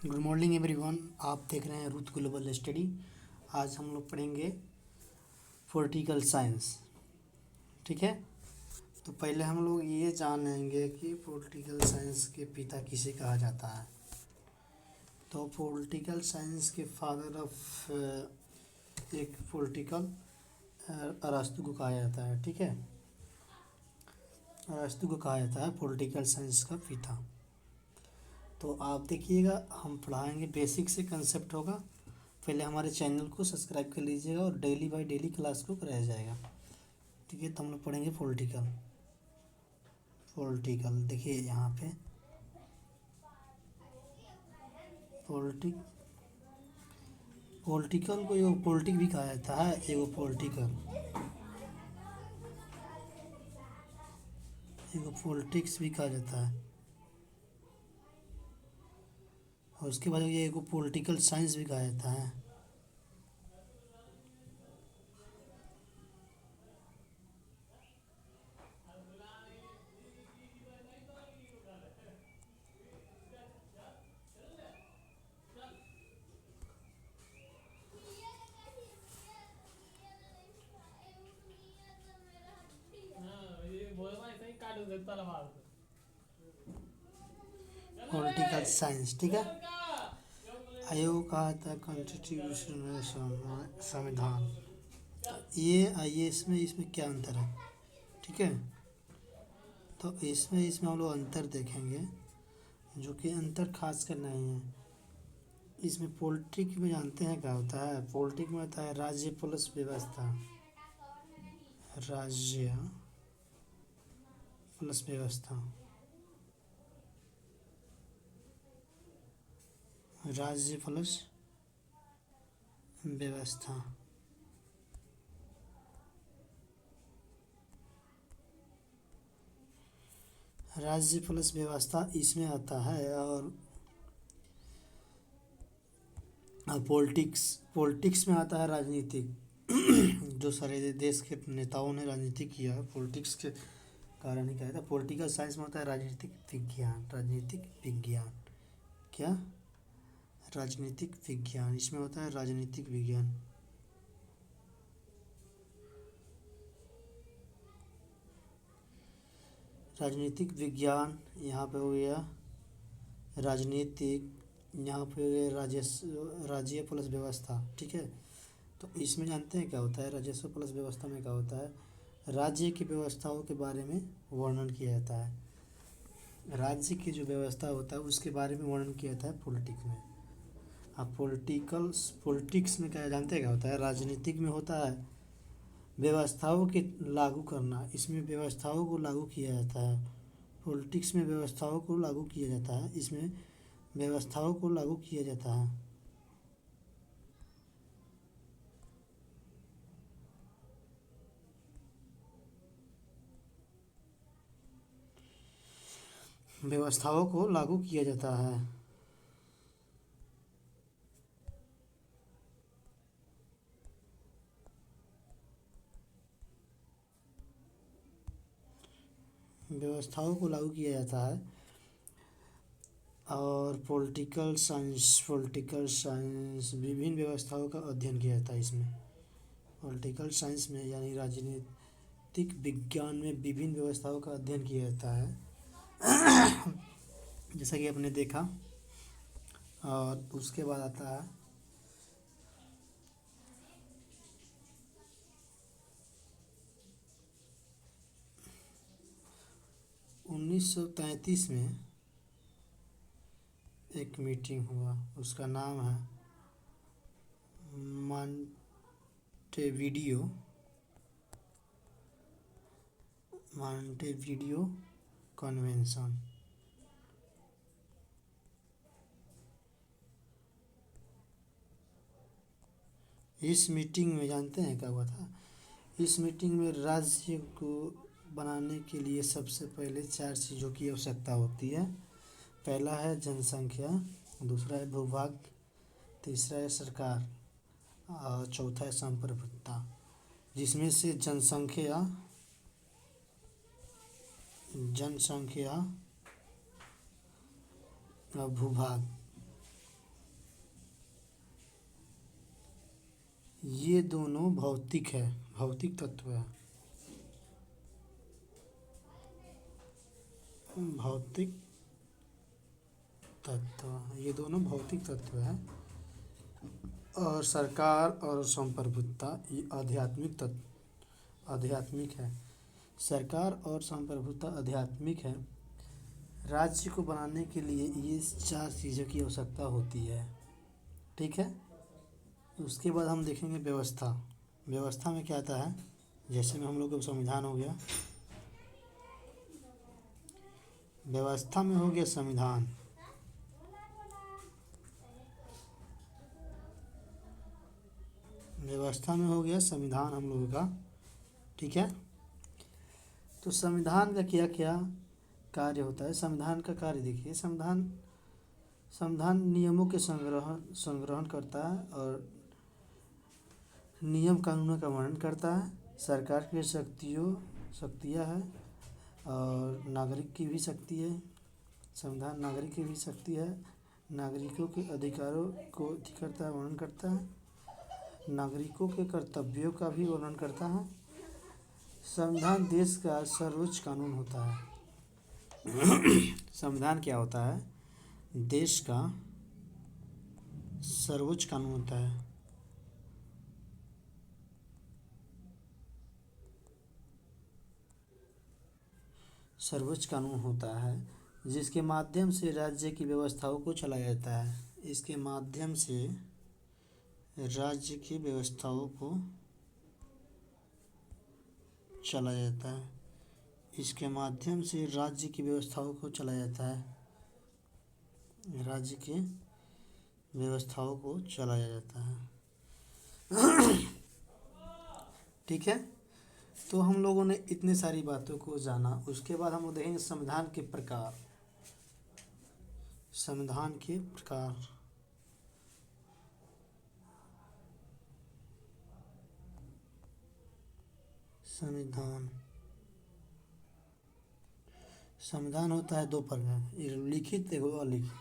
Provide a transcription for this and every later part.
Good morning everyone. आप देख रहे हैं रूथ ग्लोबल स्टडी। आज हम लोग पढ़ेंगे पॉलिटिकल साइंस। ठीक है, तो पहले हम लोग ये जानेंगे कि पॉलिटिकल साइंस के पिता किसे कहा जाता है। तो पॉलिटिकल साइंस के फादर ऑफ एक पॉलिटिकल अरस्तु को कहा जाता है। ठीक है, अरस्तु को कहा जाता है पॉलिटिकल साइंस का पिता। तो आप देखिएगा, हम पढ़ाएंगे, बेसिक से कंसेप्ट होगा। पहले हमारे चैनल को सब्सक्राइब कर लीजिएगा और डेली बाय डेली क्लास को कराया जाएगा। ठीक है, तो हम लोग पढ़ेंगे पॉलिटिकल। देखिए यहाँ पे पॉलिटिकल को एगो पॉलिटिक भी कहा जाता है, एगो पॉलिटिक्स भी कहा जाता है, और उसके बाद ये एगो पॉलिटिकल साइंस भी कहा जाता है। पॉलिटिकल साइंस, ठीक है। आयोग कहा था कॉन्स्टिट्यूशन, संविधान। ये आइए, इसमें क्या अंतर है। ठीक है, तो इसमें हम लोग अंतर देखेंगे, जो कि अंतर खास कर नहीं है। इसमें पॉलिटिक में जानते हैं क्या होता है। पॉलिटिक में होता है राज्य प्लस व्यवस्था। राज्य प्लस व्यवस्था, राज्य प्लस व्यवस्था। राज्य प्लस व्यवस्था इसमें आता है। और पॉलिटिक्स में आता है राजनीतिक। जो सारे देश के नेताओं ने राजनीति किया है, पॉलिटिक्स के कारण ही कहा था। पॉलिटिकल साइंस में होता है राजनीतिक विज्ञान। क्या? राजनीतिक विज्ञान। इसमें होता है राजनीतिक विज्ञान। राजनीतिक विज्ञान यहाँ पे हो गया, राजनीतिक यहाँ पे हो गया, राज्य प्लस व्यवस्था। ठीक है, तो इसमें जानते हैं क्या होता है। राजस्व प्लस व्यवस्था में क्या होता है, राज्य की व्यवस्थाओं के बारे में वर्णन किया जाता है। राज्य की जो व्यवस्था होता है उसके बारे में वर्णन किया जाता है पॉलिटिक्स में। अब पॉलिटिक्स में क्या जानते हैं क्या होता है। राजनीतिक में होता है व्यवस्थाओं के लागू करना, इसमें व्यवस्थाओं को लागू किया जाता है। पॉलिटिक्स में व्यवस्थाओं को लागू किया जाता है, इसमें व्यवस्थाओं को लागू किया जाता है। व्यवस्थाओं को लागू किया जाता है। व्यवस्थाओं को लागू किया जाता है। और पॉलिटिकल साइंस विभिन्न व्यवस्थाओं का अध्ययन किया जाता है। इसमें पॉलिटिकल साइंस में यानी राजनीतिक विज्ञान में विभिन्न व्यवस्थाओं का अध्ययन किया जाता है। जैसा कि आपने देखा। और उसके बाद आता है 1933 में एक मीटिंग हुआ, उसका नाम है मॉन्टेविडियो कन्वेंशन। इस मीटिंग में जानते हैं क्या हुआ था। इस मीटिंग में राज्य को बनाने के लिए सबसे पहले 4 चीज़ों की आवश्यकता होती है। पहला है जनसंख्या, दूसरा है भूभाग, तीसरा है सरकार, और चौथा है संप्रभुता। जिसमें से जनसंख्या और भूभाग ये दोनों भौतिक है, भौतिक तत्व है। भौतिक तत्व, ये दोनों भौतिक तत्व है। और सरकार और संप्रभुता ये आध्यात्मिक तत्व, आध्यात्मिक है। सरकार और संप्रभुता आध्यात्मिक है। राज्य को बनाने के लिए ये चार चीज़ों की आवश्यकता होती है। ठीक है। उसके बाद हम देखेंगे व्यवस्था। व्यवस्था में क्या आता है, जैसे में हम लोग का संविधान हो गया, व्यवस्था में हो गया संविधान। व्यवस्था में हो गया संविधान हम लोगों का। ठीक है। तो संविधान का क्या क्या कार्य होता है। संविधान का कार्य देखिए, संविधान संविधान नियमों के संग्रहण करता है और नियम कानूनों का वर्णन करता है। सरकार की शक्तियाँ है और नागरिक की भी शक्ति है। संविधान नागरिक की भी शक्ति है। नागरिकों के अधिकारों को करता है, वर्णन करता है। नागरिकों के कर्तव्यों का भी वर्णन करता है। संविधान देश का सर्वोच्च कानून होता है। संविधान क्या होता है, देश का सर्वोच्च कानून होता है। सर्वोच्च कानून होता है जिसके माध्यम से राज्य की व्यवस्थाओं को चलाया जाता है। इसके माध्यम से राज्य की व्यवस्थाओं को चलाया जाता है। इसके माध्यम से राज्य की व्यवस्थाओं को चलाया जाता है। राज्य की व्यवस्थाओं को चलाया जाता है। ठीक है। तो हम लोगों ने इतनी सारी बातों को जाना। उसके बाद हम लोग देखेंगे संविधान के प्रकार। संविधान के प्रकार, संविधान संविधान होता है दो प्रकार, एक लिखित एक अलिखित।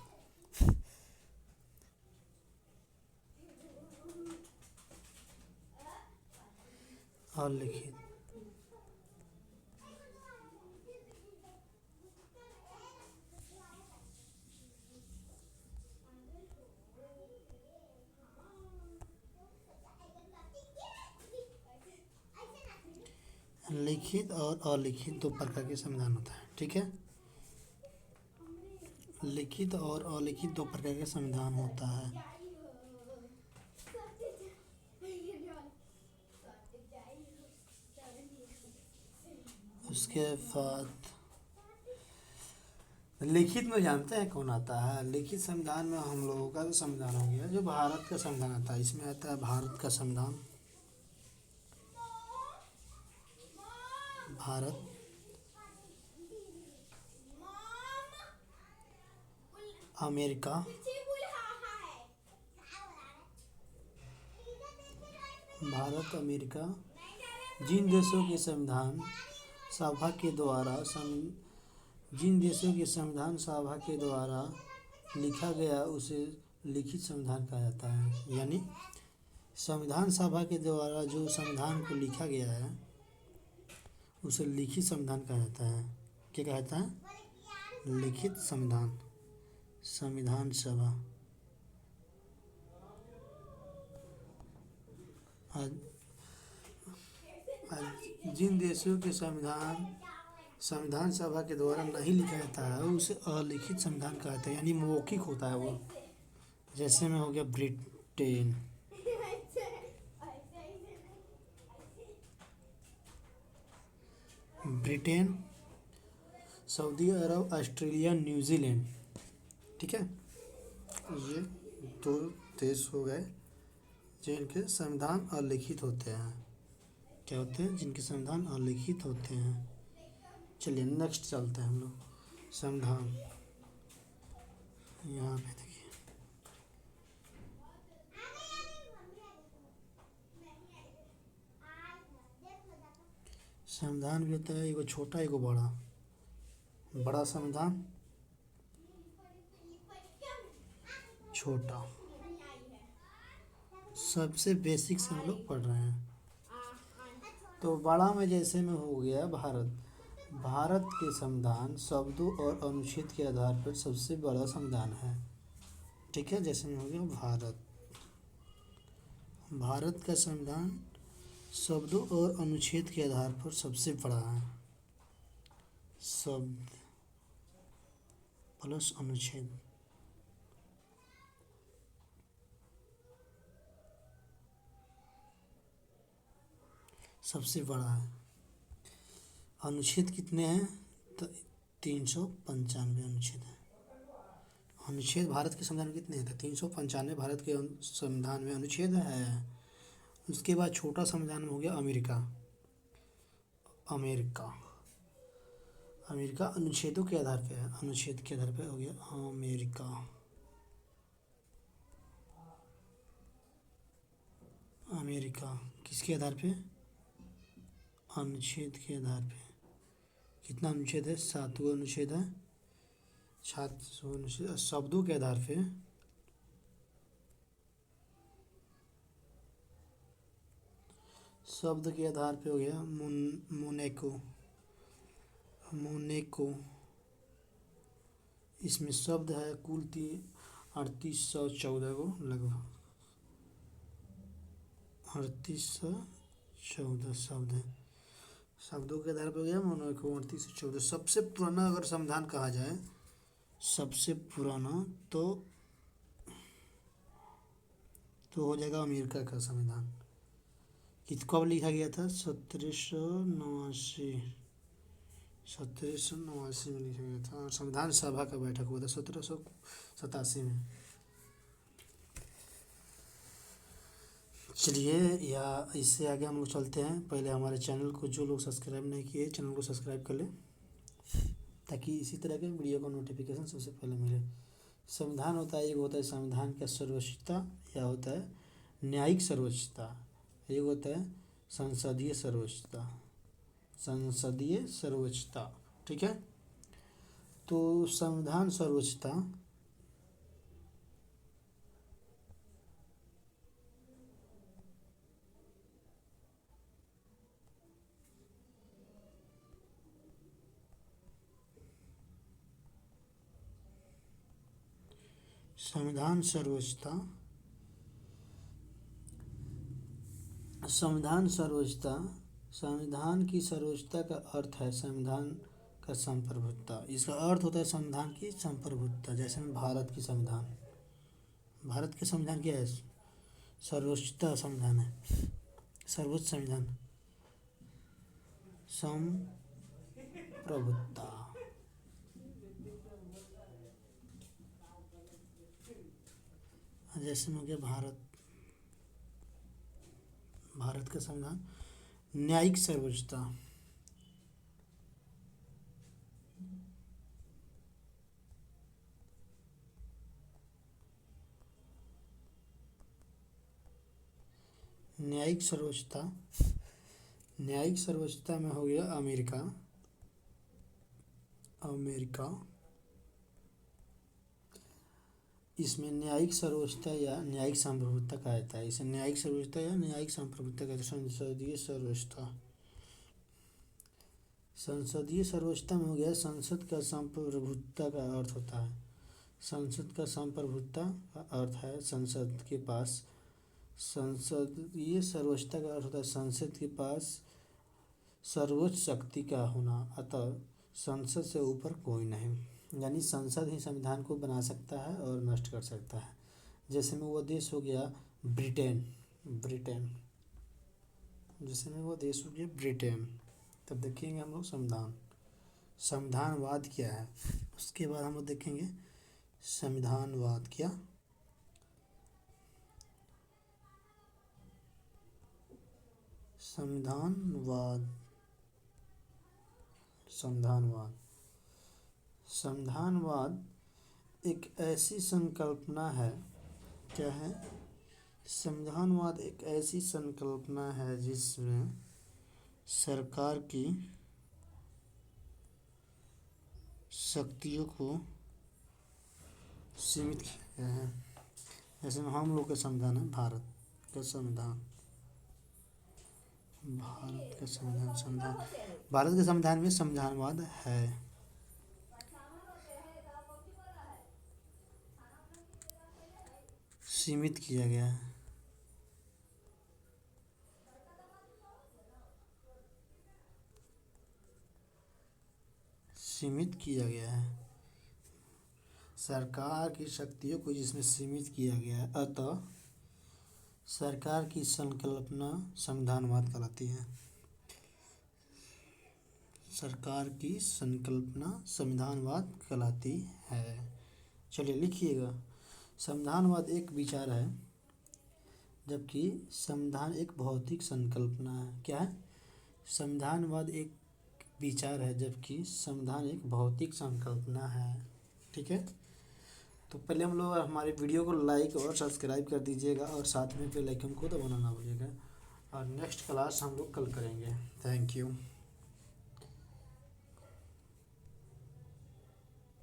अलिखित लिखित और अलिखित दो प्रकार के संविधान होता है। ठीक है। लिखित और अलिखित दो प्रकार का संविधान होता है। उसके बाद लिखित में जानते हैं कौन आता है। लिखित संविधान में हम लोगों का जो संविधान हो गया, जो भारत का संविधान आता है, इसमें आता है भारत का संविधान। भारत अमेरिका, भारत अमेरिका जिन देशों के संविधान सभा के द्वारा जिन देशों के संविधान सभा के द्वारा लिखा गया उसे लिखित संविधान कहा जाता है। यानी संविधान सभा के द्वारा जो संविधान को लिखा गया है उसे लिखित संविधान कहा जाता है। क्या कहा जाता है, लिखित संविधान। संविधान सभा जिन देशों के संविधान सभा के द्वारा नहीं लिखा जाता है उसे अलिखित संविधान कहा जाता है, यानी मौखिक होता है वो। जैसे में हो गया ब्रिटेन, ब्रिटेन, सऊदी अरब, ऑस्ट्रेलिया, न्यूजीलैंड। ठीक है। ये दो देश हो गए जिनके संविधान अलिखित होते हैं। क्या होते हैं, जिनके संविधान अलिखित होते हैं। चलिए नेक्स्ट चलते हैं हम लोग। संविधान यहाँ पे देखिए, संविधान भी होता है एगो छोटा एगो बड़ा। बड़ा संविधान, छोटा सबसे बेसिक से हम लोग पढ़ रहे हैं। तो बड़ा में जैसे में हो गया भारत। भारत के संविधान शब्दों और अनुच्छेद के आधार पर सबसे बड़ा संविधान है। ठीक है, जैसे में हो गया भारत। भारत का संविधान शब्दों और अनुच्छेद के आधार पर सबसे बड़ा है। शब्द प्लस अनुच्छेद। सबसे बड़ा है। अनुच्छेद कितने हैं? तो 395 अनुच्छेद है। अनुच्छेद भारत के संविधान में कितने हैं? तो 395 भारत के संविधान में अनुच्छेद है। उसके बाद छोटा संविधान हो गया अमेरिका। अमेरिका अमेरिका अनुच्छेदों के आधार पे है। अनुच्छेद के आधार पे हो गया अमेरिका। अमेरिका किसके आधार पे? अनुच्छेद के आधार पे। कितना अनुच्छेद है? 7 अनुच्छेद है। 7 अनुच्छेद। शब्दों के आधार पे शब्द के आधार पे हो गया मोनेको। मोनेको इसमें शब्द है कुल 3814 को, लगभग 3814 शब्द है। शब्दों के आधार पर हो गया मोनेको 3814। सबसे पुराना अगर संविधान कहा जाए, सबसे पुराना तो हो जाएगा अमेरिका का संविधान। कब लिखा गया था? 1789। 1789 में लिखा गया था। और संविधान सभा का बैठक हुआ था 1787 में। चलिए, या इससे आगे हम लोग चलते हैं। पहले हमारे चैनल को जो लोग सब्सक्राइब नहीं किए, चैनल को सब्सक्राइब कर लें, ताकि इसी तरह के वीडियो का नोटिफिकेशन सबसे पहले मिले। संविधान होता है, एक होता है संविधान का सर्वोच्चता, या होता है न्यायिक सर्वोच्चता, एक होता है संसदीय सर्वोच्चता। संसदीय सर्वोच्चता, ठीक है। तो संविधान सर्वोच्चता संविधान सर्वोच्चता संविधान सर्वोच्चता संविधान की सर्वोच्चता का अर्थ है संविधान का संप्रभुता। इसका अर्थ होता है संविधान की संप्रभुता। जैसे में भारत की संविधान, भारत के संविधान क्या है? सर्वोच्चता संविधान है, सर्वोच्च संविधान, संप्रभुता। जैसे में हो गया भारत का संविधान न्यायिक सर्वोच्चता। न्यायिक सर्वोच्चता में हो गया अमेरिका। इसमें न्यायिक सर्वोच्चता या न्यायिक संप्रभुता कहा जाता है। इसे न्यायिक सर्वोच्चता या न्यायिक संप्रभुता कहते हैं। संसदीय सर्वोच्चता, संसदीय सर्वोच्चता में हो गया संसद का संप्रभुता का अर्थ होता है। संसद का संप्रभुता का अर्थ है संसद के पास, संसदीय सर्वोच्चता का अर्थ होता है संसद के पास सर्वोच्च शक्ति का होना, अतः संसद से ऊपर कोई नहीं। यानी संसद ही संविधान को बना सकता है और नष्ट कर सकता है। जैसे में वो देश हो गया ब्रिटेन। जैसे में वो देश हो गया ब्रिटेन। तब देखेंगे हम लोग संविधानवाद क्या है। उसके बाद हम लोग देखेंगे संविधानवाद क्या। संविधानवाद एक ऐसी संकल्पना है। क्या है? संविधानवाद एक ऐसी संकल्पना है जिसमें सरकार की शक्तियों को सीमित किया गया है। जैसे हम लोग का संविधान है भारत, का संविधान। भारत का संविधान भारत के संविधान में संविधानवाद है। सीमित किया गया है। सीमित किया गया है। सरकार की शक्तियों को जिसमें सीमित किया गया है, अतः सरकार की संकल्पना संविधानवाद कहलाती है। सरकार की संकल्पना संविधानवाद कहलाती है। चलिए लिखिएगा, संविधानवाद एक विचार है जबकि संविधान एक भौतिक संकल्पना है। क्या है? संविधानवाद एक विचार है जबकि संविधान एक भौतिक संकल्पना है। ठीक है, तो पहले हम लोग हमारे वीडियो को लाइक और सब्सक्राइब कर दीजिएगा और साथ में बेल आइकन को दबाना ना भूलिएगा। और नेक्स्ट क्लास हम लोग कल करेंगे। Thank you.